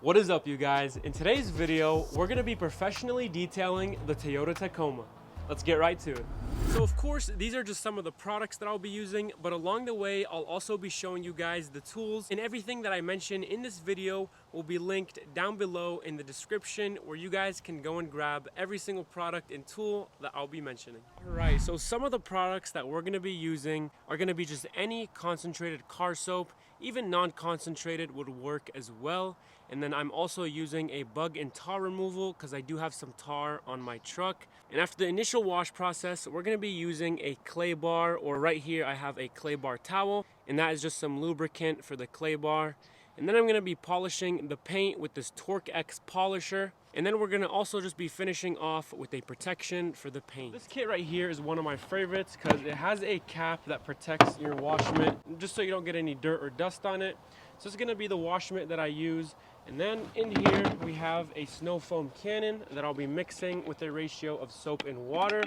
What is up, you guys? In today's video, we're gonna be professionally detailing the Toyota Tacoma. Let's get right to it. So of course, these are just some of the products that I'll be using, but along the way, I'll also be showing you guys the tools, and everything that I mention in this video will be linked down below in the description where you guys can go and grab every single product and tool that I'll be mentioning. All right, so some of the products that we're gonna be using are gonna be just any concentrated car soap, even non-concentrated would work as well. And then I'm also using a bug and tar removal because I do have some tar on my truck. And after the initial wash process, we're gonna be using a clay bar, or right here I have a clay bar towel, and that is just some lubricant for the clay bar. And then I'm gonna be polishing the paint with this Torque X polisher. And then we're gonna also just be finishing off with a protection for the paint. This kit right here is one of my favorites because it has a cap that protects your wash mitt, just so you don't get any dirt or dust on it. So it's gonna be the wash mitt that I use. And then in here we have a snow foam cannon that I'll be mixing with a ratio of soap and water.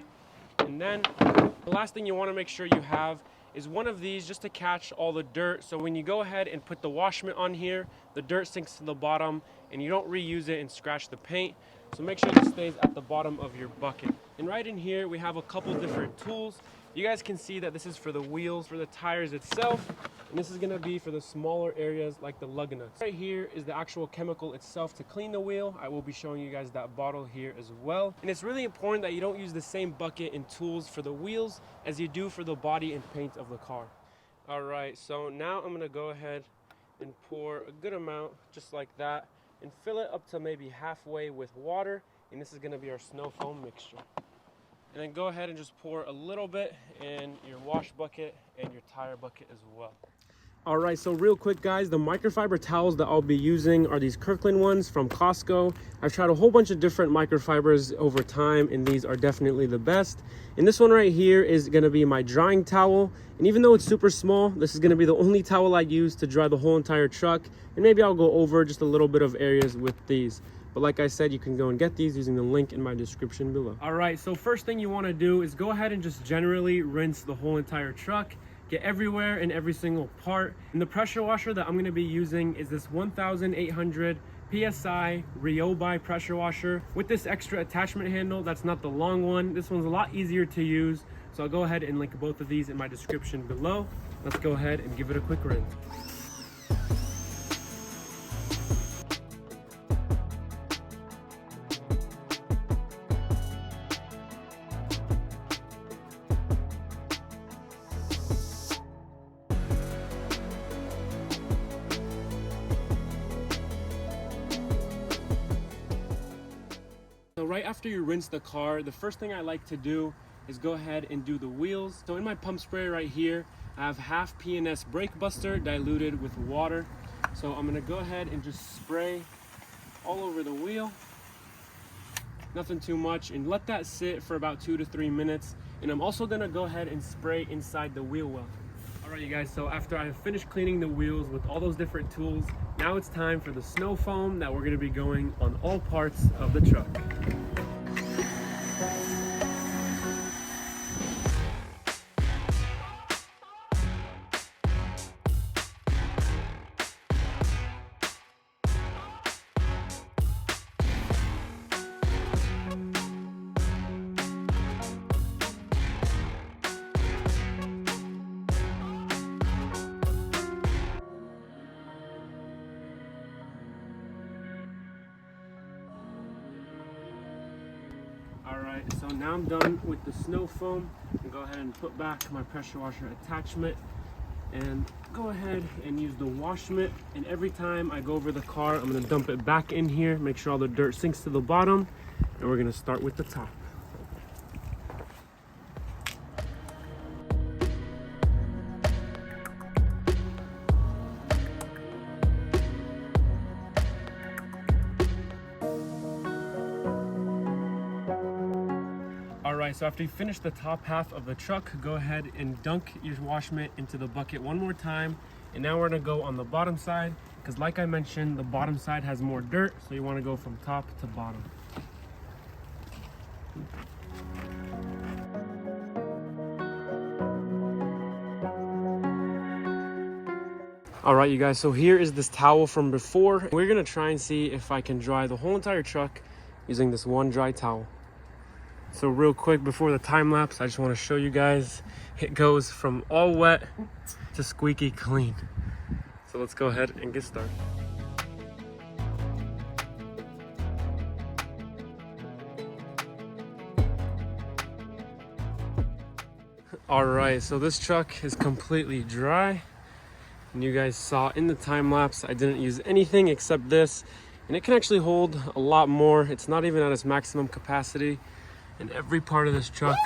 And then the last thing you wanna make sure you have is one of these just to catch all the dirt. So when you go ahead and put the wash mitt on here, the dirt sinks to the bottom and you don't reuse it and scratch the paint. So make sure this stays at the bottom of your bucket. And right in here, we have a couple different tools. You guys can see that this is for the wheels, for the tires itself, and this is gonna be for the smaller areas like the lug nuts. Right here is the actual chemical itself to clean the wheel. I will be showing you guys that bottle here as well. And it's really important that you don't use the same bucket and tools for the wheels as you do for the body and paint of the car. All right, so now I'm gonna go ahead and pour a good amount, just like that, and fill it up to maybe halfway with water, and this is gonna be our snow foam mixture. And then go ahead and just pour a little bit in your wash bucket and your tire bucket as well. All right, so real quick guys, the microfiber towels that I'll be using are these Kirkland ones from Costco. I've tried a whole bunch of different microfibers over time, and these are definitely the best. And this one right here is gonna be my drying towel. And even though it's super small, this is gonna be the only towel I use to dry the whole entire truck. And maybe I'll go over just a little bit of areas with these. But like I said, you can go and get these using the link in my description below. All right, so first thing you wanna do is go ahead and just generally rinse the whole entire truck. Get everywhere in every single part. And the pressure washer that I'm gonna be using is this 1800 PSI Ryobi pressure washer with this extra attachment handle. That's not the long one. This one's a lot easier to use. So I'll go ahead and link both of these in my description below. Let's go ahead and give it a quick rinse. So right after you rinse the car, the first thing I like to do is go ahead and do the wheels. So in my pump spray right here, I have half P&S brake buster diluted with water. So I'm gonna go ahead and just spray all over the wheel. Nothing too much, and let that sit for about 2 to 3 minutes. And I'm also gonna go ahead and spray inside the wheel well. All right, you guys, so after I've finished cleaning the wheels with all those different tools, now it's time for the snow foam that we're gonna be going on all parts of the truck. Alright, so now I'm done with the snow foam. I'll go ahead and put back my pressure washer attachment and go ahead and use the wash mitt. And every time I go over the car, I'm going to dump it back in here, make sure all the dirt sinks to the bottom, and we're going to start with the top. Alright, so after you finish the top half of the truck, go ahead and dunk your wash mitt into the bucket one more time. And now we're gonna go on the bottom side, because like I mentioned, the bottom side has more dirt, so you wanna go from top to bottom. All right, you guys, so here is this towel from before. We're gonna try and see if I can dry the whole entire truck using this one dry towel. So real quick before the time lapse, I just want to show you guys it goes from all wet to squeaky clean. So let's go ahead and get started. All right, so this truck is completely dry. And you guys saw in the time lapse, I didn't use anything except this, and it can actually hold a lot more. It's not even at its maximum capacity, and every part of this truck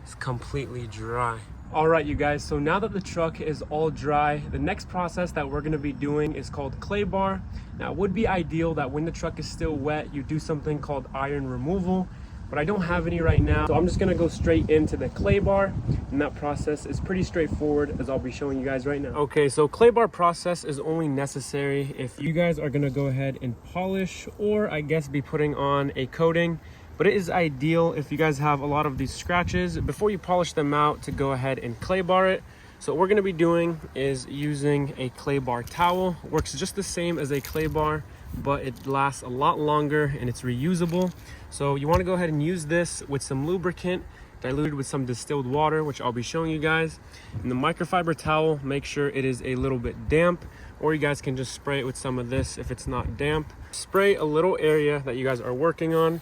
is completely dry. All right, you guys, so now that the truck is all dry, the next process that we're gonna be doing is called clay bar. Now, it would be ideal that when the truck is still wet, you do something called iron removal, but I don't have any right now. So I'm just gonna go straight into the clay bar, and that process is pretty straightforward, as I'll be showing you guys right now. Okay, so clay bar process is only necessary if you guys are gonna go ahead and polish, or I guess be putting on a coating. But it is ideal if you guys have a lot of these scratches before you polish them out to go ahead and clay bar it. So what we're gonna be doing is using a clay bar towel. It works just the same as a clay bar, but it lasts a lot longer and it's reusable. So you wanna go ahead and use this with some lubricant diluted with some distilled water, which I'll be showing you guys. And the microfiber towel, make sure it is a little bit damp, or you guys can just spray it with some of this if it's not damp. Spray a little area that you guys are working on.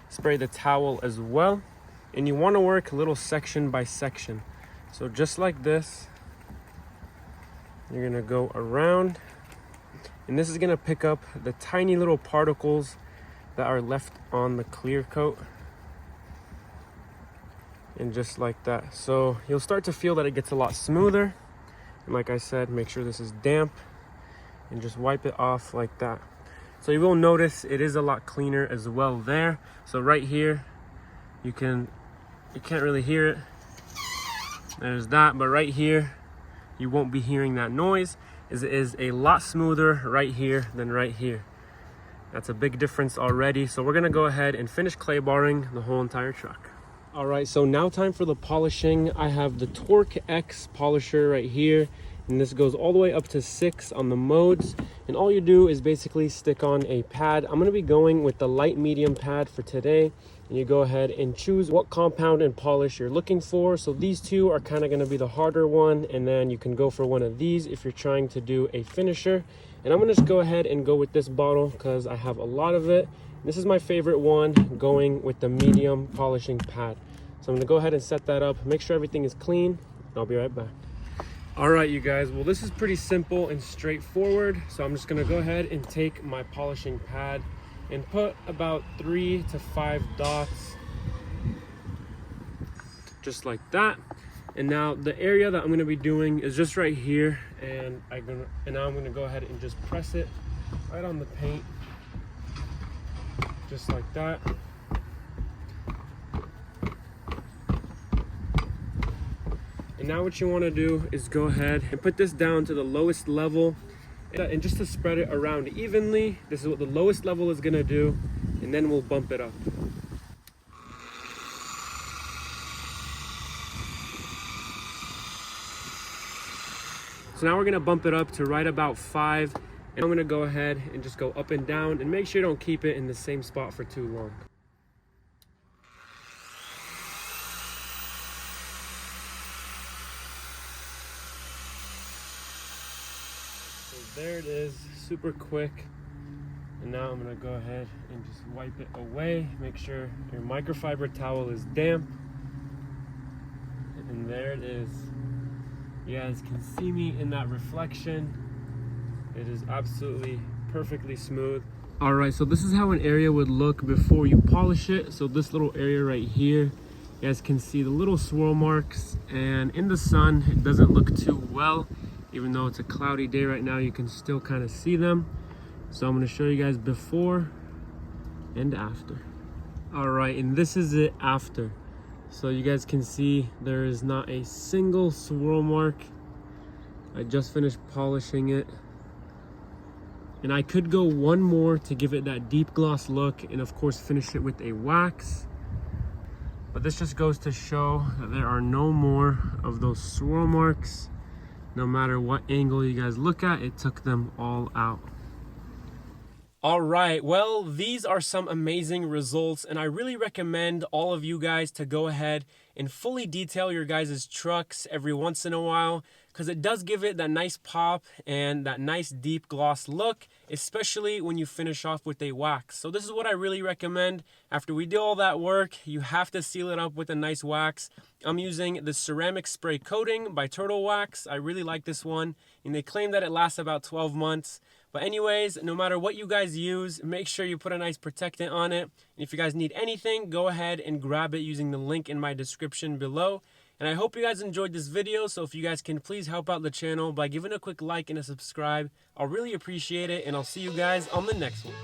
Spray the towel as well. And you wanna work a little section by section. So just like this, you're gonna go around, and this is gonna pick up the tiny little particles that are left on the clear coat. And just like that. So you'll start to feel that it gets a lot smoother. And like I said, make sure this is damp and just wipe it off like that. So you will notice it is a lot cleaner as well there. So right here, you can't really hear it. There's that, but right here, you won't be hearing that noise. It is a lot smoother right here than right here. That's a big difference already. So we're gonna go ahead and finish clay barring the whole entire truck. All right, so now time for the polishing. I have the Torque X polisher right here, and this goes all the way up to 6 on the modes. And all you do is basically stick on a pad. I'm gonna be going with the light medium pad for today. And you go ahead and choose what compound and polish you're looking for. So these two are kind of gonna be the harder one, and then you can go for one of these if you're trying to do a finisher. And I'm gonna just go ahead and go with this bottle because I have a lot of it. This is my favorite one, going with the medium polishing pad. So I'm gonna go ahead and set that up, make sure everything is clean, and I'll be right back. All right, you guys, well, this is pretty simple and straightforward. So I'm just gonna go ahead and take my polishing pad and put about 3 to 5 dots, just like that. And now the area that I'm gonna be doing is just right here, and now I'm gonna go ahead and just press it right on the paint, just like that. And now what you wanna do is go ahead and put this down to the lowest level, and just to spread it around evenly. This is what the lowest level is gonna do, and then we'll bump it up. So now we're gonna bump it up to right about 5, and I'm gonna go ahead and just go up and down, and make sure you don't keep it in the same spot for too long. So there it is, super quick. And now I'm gonna go ahead and just wipe it away. Make sure your microfiber towel is damp. And there it is. You guys can see me in that reflection. It is absolutely perfectly smooth. All right, so this is how an area would look before you polish it. So this little area right here, you guys can see the little swirl marks, and in the sun, it doesn't look too well. Even though it's a cloudy day right now, you can still kind of see them. So I'm gonna show you guys before and after. All right, and this is it after. So you guys can see there is not a single swirl mark. I just finished polishing it. And I could go one more to give it that deep gloss look, and of course finish it with a wax. But this just goes to show that there are no more of those swirl marks. No matter what angle you guys look at, it took them all out. All right, well, these are some amazing results, and I really recommend all of you guys to go ahead and fully detail your guys' trucks every once in a while, because it does give it that nice pop and that nice deep gloss look, especially when you finish off with a wax. So this is what I really recommend. After we do all that work, you have to seal it up with a nice wax. I'm using the ceramic spray coating by Turtle Wax. I really like this one, and they claim that it lasts about 12 months. But anyways, no matter what you guys use, make sure you put a nice protectant on it. And if you guys need anything, go ahead and grab it using the link in my description below. And I hope you guys enjoyed this video, so if you guys can please help out the channel by giving a quick like and a subscribe, I'll really appreciate it, and I'll see you guys on the next one.